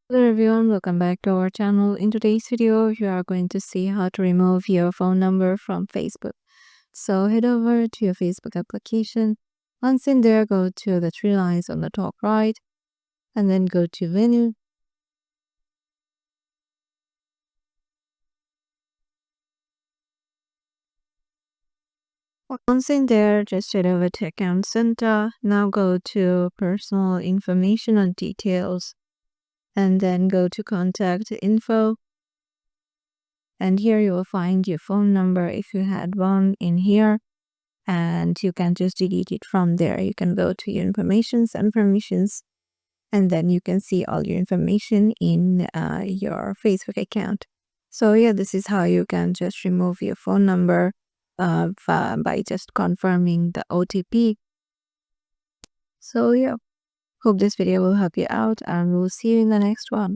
Hello everyone, welcome back to our channel. In today's video, you are going to see how to remove your phone number from Facebook. So head over to your Facebook application. Once in there, go to the three lines on the top right and then go to Venue. Once in there, just head over to Account Center. Now go to Personal Information and Details and then go to Contact Info. And here you will find your phone number if you had one in here. And you can just delete it from there. You can go to your informations and permissions, and then you can see all your information in your Facebook account. So yeah, this is how you can just remove your phone number by just confirming the OTP. So yeah, hope this video will help you out, and we'll see you in the next one.